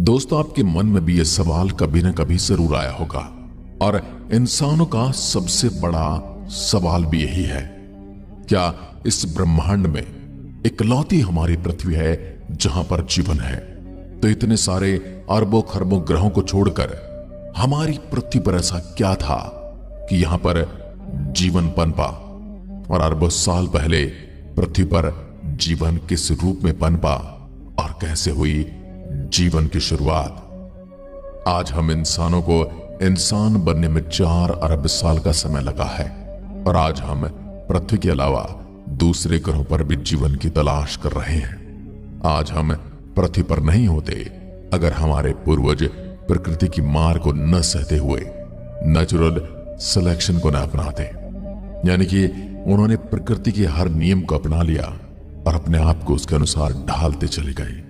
दोस्तों, आपके मन में भी यह सवाल कभी ना कभी जरूर आया होगा और इंसानों का सबसे बड़ा सवाल भी यही है, क्या इस ब्रह्मांड में इकलौती हमारी पृथ्वी है जहां पर जीवन है? तो इतने सारे अरबों खरबों ग्रहों को छोड़कर हमारी पृथ्वी पर ऐसा क्या था कि यहां पर जीवन पनपा? और अरबों साल पहले पृथ्वी पर जीवन किस रूप में पनपा और कैसे हुई जीवन की शुरुआत? आज हम इंसानों को इंसान बनने में 4 अरब साल का समय लगा है और आज हम पृथ्वी के अलावा दूसरे ग्रहों पर भी जीवन की तलाश कर रहे हैं। आज हम पृथ्वी पर नहीं होते अगर हमारे पूर्वज प्रकृति की मार को न सहते हुए नेचुरल सिलेक्शन को न अपनाते, यानी कि उन्होंने प्रकृति के हर नियम को अपना लिया और अपने आप को उसके अनुसार ढालते चले गए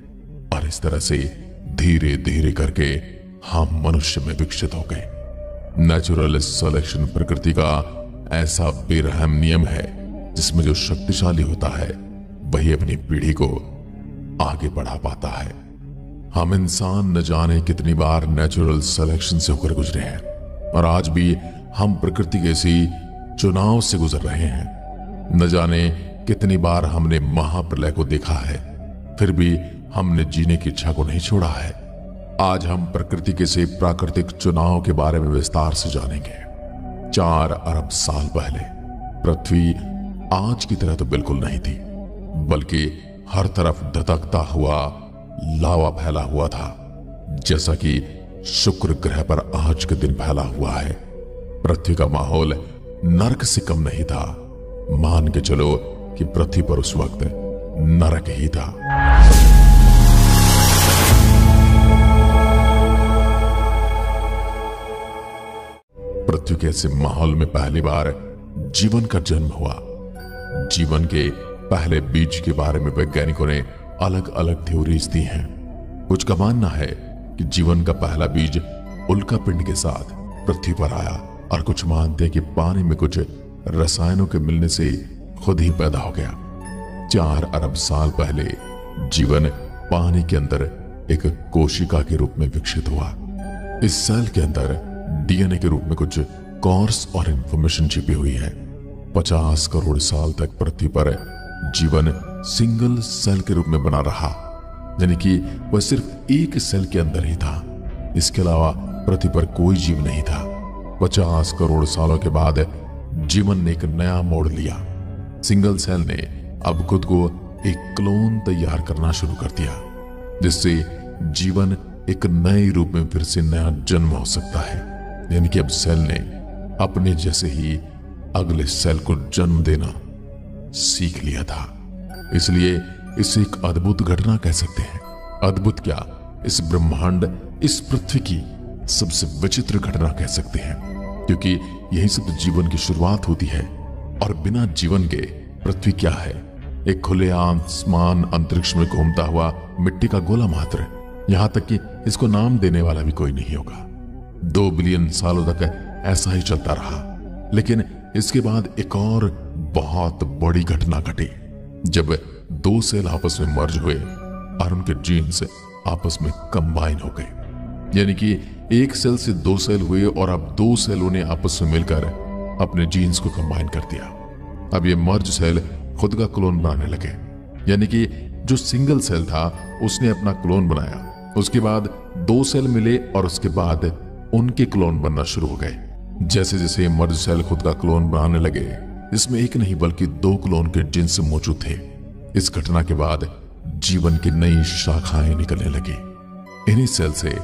और इस तरह से धीरे धीरे करके हम मनुष्य में विकसित हो गए। नेचुरल सिलेक्शन प्रकृति का ऐसा बेरहम नियम है जिसमें जो शक्तिशाली होता है वही अपनी पीढ़ी को आगे बढ़ा पाता है। हम इंसान न जाने कितनी बार नेचुरल सिलेक्शन से होकर गुजरे हैं और आज भी हम प्रकृति के इसी चुनाव से गुजर रहे हैं। न जाने कितनी बार हमने महाप्रलय को देखा है, फिर भी हमने जीने की इच्छा को नहीं छोड़ा है। आज हम प्रकृति के से प्राकृतिक चुनाव के बारे में विस्तार से जानेंगे। 4 अरब साल पहले पृथ्वी आज की तरह तो बिल्कुल नहीं थी, बल्कि हर तरफ धधकता हुआ लावा फैला हुआ था, जैसा कि शुक्र ग्रह पर आज के दिन फैला हुआ है। पृथ्वी का माहौल नरक से कम नहीं था। मान के चलो कि पृथ्वी पर उस वक्त नरक ही था। पृथ्वी के ऐसे माहौल में पहली बार जीवन का जन्म हुआ। जीवन के पहले बीज के बारे में वैज्ञानिकों ने अलग अलग थ्योरीज दी हैं। कुछ का मानना है कि जीवन का पहला बीज उल्का पिंड के साथ पृथ्वी पर आया और कुछ मानते हैं कि पानी में कुछ रसायनों के मिलने से खुद ही पैदा हो गया। 4 अरब साल पहले जीवन पानी के अंदर एक कोशिका के रूप में विकसित हुआ। इस सेल के अंदर डीएनए के रूप में कुछ कोर्स और इंफॉर्मेशन छिपी हुई है। 50 करोड़ साल तक पृथ्वी पर जीवन सिंगल सेल के रूप में बना रहा, यानी कि वह सिर्फ एक सेल के अंदर ही था। इसके अलावा पृथ्वी पर कोई जीव नहीं था। 50 करोड़ सालों के बाद जीवन ने एक नया मोड़ लिया। सिंगल सेल ने अब खुद को एक क्लोन तैयार करना शुरू कर दिया, जिससे जीवन एक नए रूप में फिर से नया जन्म हो सकता है। यानी कि अब सेल ने अपने जैसे ही अगले सेल को जन्म देना सीख लिया था। इसलिए इसे एक अद्भुत घटना कह सकते हैं। अद्भुत क्या, इस ब्रह्मांड, इस पृथ्वी की सबसे विचित्र घटना कह सकते हैं, क्योंकि यही से तो जीवन की शुरुआत होती है। और बिना जीवन के पृथ्वी क्या है? एक खुले आसमान अंतरिक्ष में घूमता हुआ मिट्टी का गोला मात्र। यहां तक कि इसको नाम देने वाला भी कोई नहीं होगा। 2 बिलियन सालों तक ऐसा ही चलता रहा, लेकिन इसके बाद एक और बहुत बड़ी घटना घटी, जब 2 सेल आपस में मर्ज हुए और उनके जीन्स आपस में कंबाइन हो गए। यानी कि एक सेल से 2 सेल हुए और अब 2 सेलों ने आपस में मिलकर अपने जीन्स को कंबाइन कर दिया। अब ये मर्ज सेल खुद का क्लोन बनाने लगे। यानी कि जो सिंगल सेल था उसने अपना क्लोन बनाया, उसके बाद 2 सेल मिले और उसके बाद उनके क्लोन बनना शुरू हो गए। जैसे जैसे मर्ज सेल खुद का क्लोन बनाने लगे, इसमें एक नहीं बल्कि 2 क्लोन के जिन्स मौजूद थे। इस घटना के बाद जीवन की नई शाखाएं निकलने लगी। इन्हीं सेल से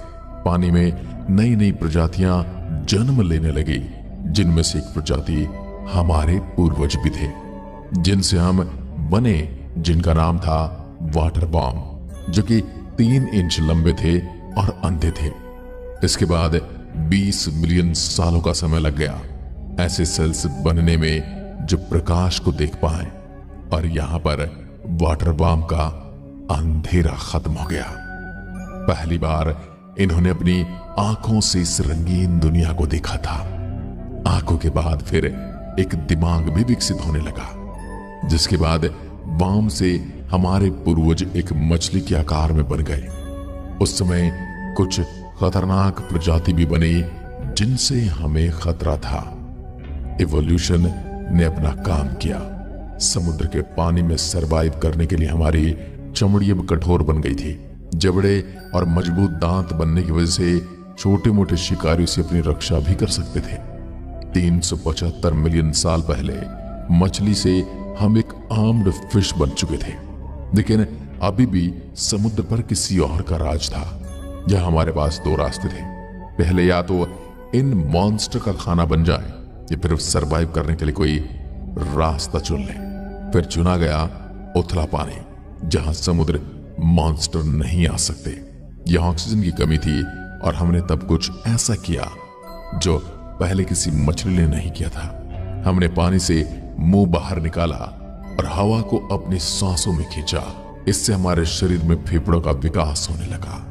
पानी में नई नई प्रजातियां जन्म लेने लगी, जिनमें से एक प्रजाति हमारे पूर्वज भी थे, जिनसे हम बने, जिनका नाम था वाटर बॉम्ब, जो कि 3 इंच लंबे थे और अंधे थे। इसके बाद 20 मिलियन सालों का समय लग गया ऐसे सेल्स बनने में जो प्रकाश को देख पाए, और यहां पर वाटर बॉम्ब का अंधेरा खत्म हो गया। पहली बार इन्होंने अपनी आंखों से इस रंगीन दुनिया को देखा था। आंखों के बाद फिर एक दिमाग भी विकसित होने लगा, जिसके बाद बॉम्ब से हमारे पूर्वज एक मछली के आकार में बन गए। उस समय कुछ खतरनाक प्रजाति भी बनी जिनसे हमें खतरा था। इवोल्यूशन ने अपना काम किया। समुद्र के पानी में सरवाइव करने के लिए हमारी चमड़ी अब कठोर बन गई थी। जबड़े और मजबूत दांत बनने की वजह से छोटे मोटे शिकारी से अपनी रक्षा भी कर सकते थे। 375 मिलियन साल पहले मछली से हम एक आर्म्ड फिश बन चुके थे, लेकिन अभी भी समुद्र पर किसी और का राज था। यह हमारे पास दो रास्ते थे। पहले या तो इन मॉन्स्टर का खाना बन जाए या फिर सरवाइव करने के लिए कोई रास्ता चुन ले। फिर चुना गया उथला पानी, जहां समुद्र मॉन्स्टर नहीं आ सकते। यहां ऑक्सीजन की कमी थी और हमने तब कुछ ऐसा किया जो पहले किसी मछली ने नहीं किया था। हमने पानी से मुंह बाहर निकाला और हवा को अपनी सांसों में खींचा। इससे हमारे शरीर में फेफड़ों का विकास होने लगा।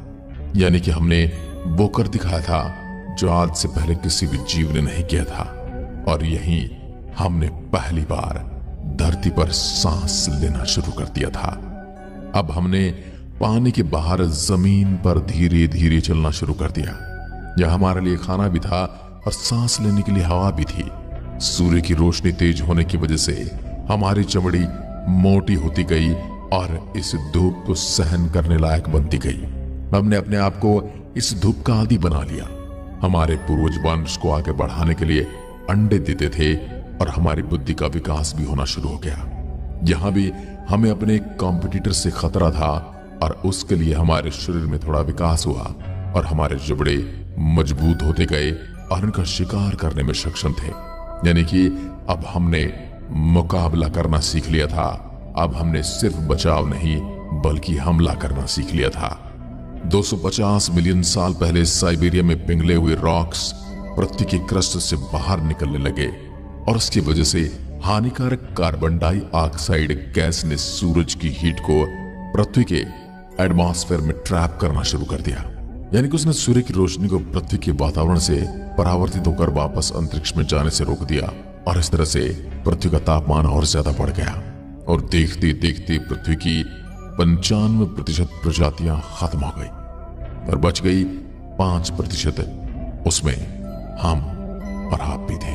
यानी कि हमने वो कर दिखाया था जो आज से पहले किसी भी जीव ने नहीं किया था। और यहीं हमने पहली बार धरती पर सांस लेना शुरू कर दिया था। अब हमने पानी के बाहर जमीन पर धीरे धीरे चलना शुरू कर दिया। यह हमारे लिए खाना भी था और सांस लेने के लिए हवा भी थी। सूर्य की रोशनी तेज होने की वजह से हमारी चमड़ी मोटी होती गई और इस धूप को सहन करने लायक बनती गई। हमने अपने आप को इस धूप का आदी बना लिया। हमारे पूर्वज वंश को आगे बढ़ाने के लिए अंडे देते थे और हमारी बुद्धि का विकास भी होना शुरू हो गया। यहां भी हमें अपने कॉम्पिटिटर से खतरा था और उसके लिए हमारे शरीर में थोड़ा विकास हुआ और हमारे जबड़े मजबूत होते गए और उनका शिकार करने में सक्षम थे। यानी कि अब हमने मुकाबला करना सीख लिया था। अब हमने सिर्फ बचाव नहीं बल्कि हमला करना सीख लिया था। 250 मिलियन साल पहले साइबेरिया में पिघले हुए रॉक्स पृथ्वी की क्रस्ट से बाहर निकलने लगे और उसकी वजह से हानिकारक कार्बन डाइऑक्साइड गैस ने सूरज की हीट को पृथ्वी के एटमॉस्फेयर में ट्रैप करना शुरू कर दिया। यानी कि उसने सूर्य की रोशनी को पृथ्वी के वातावरण से परावर्तित होकर वापस अंतरिक्ष में जाने से रोक दिया और इस तरह से पृथ्वी का तापमान और ज्यादा बढ़ गया और देखते देखते पृथ्वी की 95% प्रजातियां खत्म हो गई और बच गई 5%। उसमें हम और आप भी थे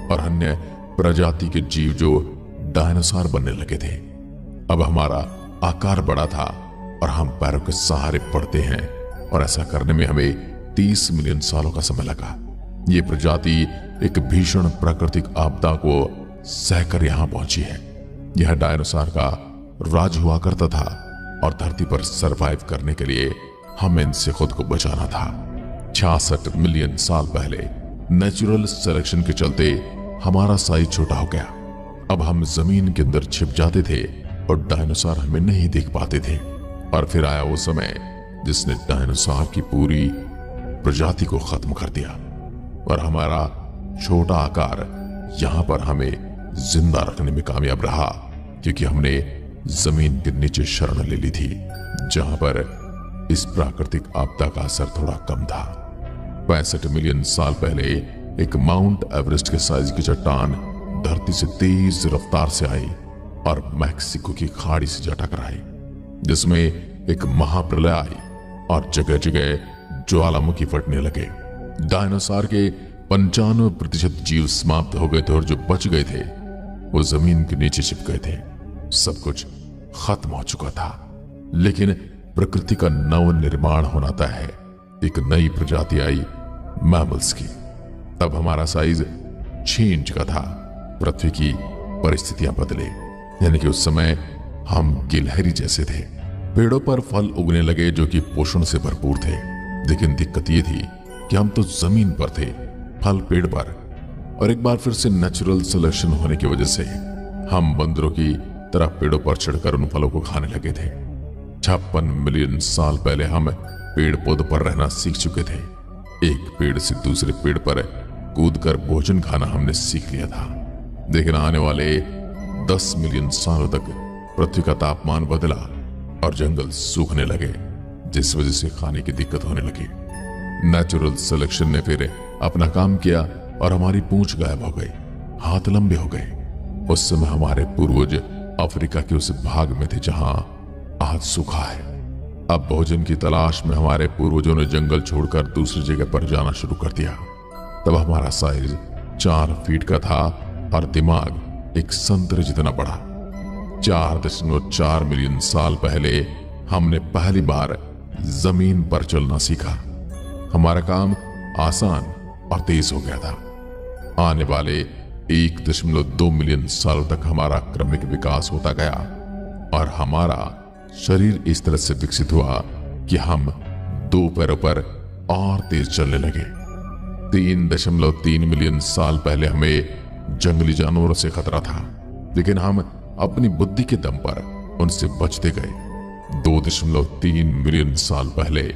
और अन्य प्रजाति के जीव जो डायनासोर बनने लगे थे। अब हमारा आकार बड़ा था और हम पैरों के सहारे पड़ते हैं और ऐसा करने में हमें 30 मिलियन सालों का समय लगा। ये प्रजाति एक भीषण प्राकृतिक आपदा को सहकर यहां पहुंची है। यह डायनासोर का राज हुआ करता था और धरती पर सरवाइव करने के लिए हमें इनसे खुद को बचाना था। 66 मिलियन साल पहले नेचुरल सिलेक्शन के चलते हमारा साइज छोटा हो गया। अब हम जमीन के अंदर छिप जाते थे और डायनासोर हमें नहीं देख पाते थे। और फिर आया वो समय जिसने डायनासोर की पूरी प्रजाति को खत्म कर दिया और हमारा छोटा आकार यहां पर हमें जिंदा रखने में कामयाब रहा, क्योंकि हमने जमीन के नीचे शरण ले ली थी जहां पर इस प्राकृतिक आपदा का असर थोड़ा कम था। 65 मिलियन साल पहले एक माउंट एवरेस्ट के साइज की चट्टान धरती से तेज रफ्तार से आई और मैक्सिको की खाड़ी से जा टकराई, जिसमें एक महाप्रलय आई और जगह जगह ज्वालामुखी फटने लगे। डायनासोर के 95% जीव समाप्त हो गए थे और जो बच गए थे वो जमीन के नीचे छिप गए थे। सब कुछ खत्म हो चुका था, लेकिन प्रकृति का नव निर्माण होना तय है। एक नई प्रजाति आई मैमल्स की। तब हमारा साइज 6 इंच का था। पृथ्वी की परिस्थितियां बदले, यानी कि उस समय हम गिलहरी जैसे थे। पेड़ों पर फल उगने लगे जो कि पोषण से भरपूर थे, लेकिन दिक्कत यह थी कि हम तो जमीन पर थे, फल पेड़ पर। और एक बार फिर से नेचुरल सिलेक्शन होने की वजह से हम बंदरों की तरह पेड़ों पर चढ़कर उन फलों को खाने लगे थे। 56 मिलियन साल पहले हम पेड़ पौधों पर रहना सीख चुके थे। एक पेड़ से दूसरे पेड़ पर कूदकर भोजन खाना हमने सीख लिया था। लेकिन आने वाले 10 मिलियन सालों तक पृथ्वी का तापमान बदला और जंगल सूखने लगे, जिस वजह से खाने की दिक्कत होने लगी। नेचुरल सिलेक्शन ने फिर अपना काम किया और हमारी पूंछ गायब हो गई, हाथ लंबे हो गए। उस समय हमारे पूर्वज अफ्रीका के उस भाग में थे जहां आज सूखा है। अब भोजन की तलाश में हमारे पूर्वजों ने जंगल छोड़कर दूसरी जगह पर जाना शुरू कर दिया। तब हमारा साइज 4 फीट का था और दिमाग एक संतरे जितना बड़ा। 4.4 मिलियन साल पहले हमने पहली बार जमीन पर चलना सीखा। हमारा काम आसान और तेज हो गया था। आने वाले 1.2 मिलियन सालों तक हमारा क्रमिक विकास होता गया और हमारा शरीर इस तरह से विकसित हुआ कि हम 2 पैरों पर और तेज चलने लगे। 3.3 मिलियन साल पहले हमें जंगली जानवरों से खतरा था, लेकिन हम अपनी बुद्धि के दम पर उनसे बचते गए। 2.3 मिलियन साल पहले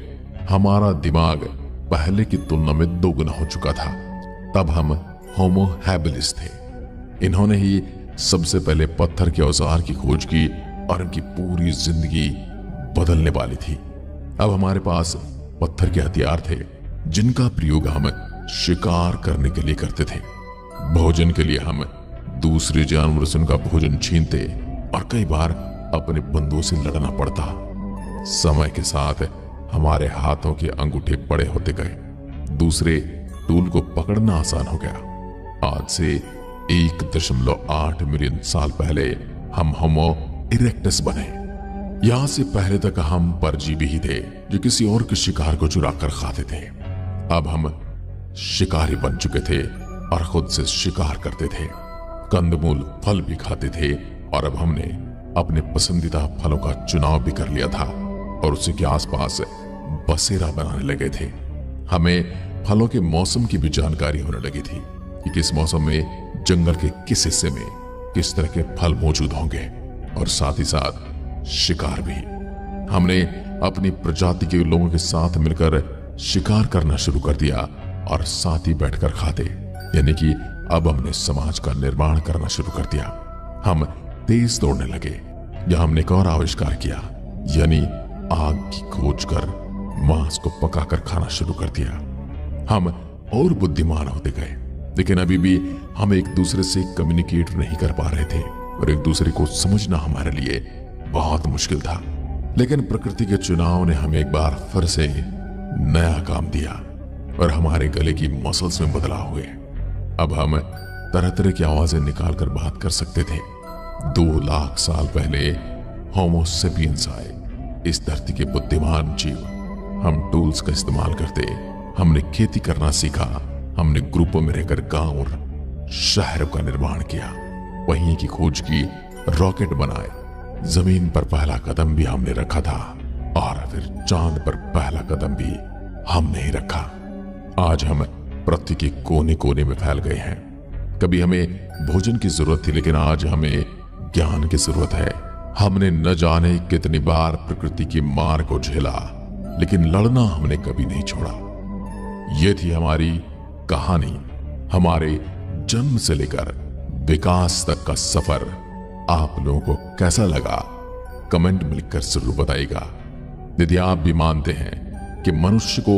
हमारा दिमाग पहले की तुलना में 2 गुना हो चुका था। तब हम होमो हैबिलिस थे। इन्होंने ही सबसे पहले पत्थर के औजार की खोज की और इनकी पूरी जिंदगी बदलने वाली थी। अब हमारे पास पत्थर के हथियार थे जिनका प्रयोग हम शिकार करने के लिए करते थे। भोजन के लिए हम दूसरे जानवरों से उनका भोजन छीनते और कई बार अपने बंदूकों से लड़ना पड़ता। समय के साथ हमारे हाथों के अंगूठे बड़े होते गए। दूसरे टूल को पकड़ना आसान हो गया। आज से 1.8 मिलियन साल पहले हम होमो इरेक्टस बने। यहां से पहले तक हम परजीवी ही थे जो किसी और के शिकार को चुरा कर खाते थे। अब हम शिकारी बन चुके थे और खुद से शिकार करते थे। कंदमूल फल भी खाते थे और अब हमने अपने पसंदीदा फलों का चुनाव भी कर लिया था और उसी के आसपास बसेरा बनाने लगे थे। हमें फलों के मौसम की भी जानकारी होने लगी थी कि किस मौसम में जंगल के किस हिस्से में किस तरह के फल मौजूद होंगे और साथ ही साथ शिकार भी। हमने अपनी प्रजाति के लोगों के साथ मिलकर शिकार करना शुरू कर दिया और साथ ही बैठकर खाते, यानी कि अब हमने समाज का निर्माण करना शुरू कर दिया। हम तेज दौड़ने लगे। यह हमने एक और आविष्कार किया, यानी आग की खोज कर मांस को पकाकर खाना शुरू कर दिया। हम और बुद्धिमान होते गए, लेकिन अभी भी हम एक दूसरे से कम्युनिकेट नहीं कर पा रहे थे और एक दूसरे को समझना हमारे लिए बहुत मुश्किल था। लेकिन प्रकृति के चुनाव ने हमें एक बार फिर से नया काम दिया और हमारे गले की मसल्स में बदलाव हुए। अब हम तरह तरह की आवाजें निकालकर बात कर सकते थे। 2 लाख साल पहले होमो सेपियंस आए, इस धरती के बुद्धिमान जीव। हम टूल्स का इस्तेमाल करते, हमने खेती करना सीखा, हमने ग्रुपों में रहकर गांव और शहरों का निर्माण किया, वहीं की खोज की, रॉकेट बनाए, जमीन पर पहला कदम भी हमने रखा था और फिर चांद पर पहला कदम भी हमने ही रखा। आज हम पृथ्वी के कोने कोने में फैल गए हैं। कभी हमें भोजन की जरूरत थी, लेकिन आज हमें ज्ञान की जरूरत है। हमने न जाने कितनी बार प्रकृति की मार को झेला, लेकिन लड़ना हमने कभी नहीं छोड़ा। यह थी हमारी कहानी, हमारे जन्म से लेकर विकास तक का सफर। आप लोगों को कैसा लगा कमेंट में लिखकर जरूर बताइएगा। यदि आप भी मानते हैं कि मनुष्य को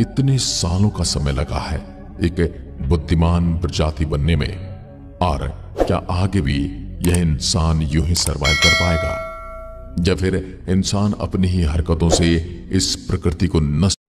इतने सालों का समय लगा है एक बुद्धिमान प्रजाति बनने में, और क्या आगे भी यह इंसान यूं ही सरवाइव कर पाएगा, या फिर इंसान अपनी ही हरकतों से इस प्रकृति को नष्ट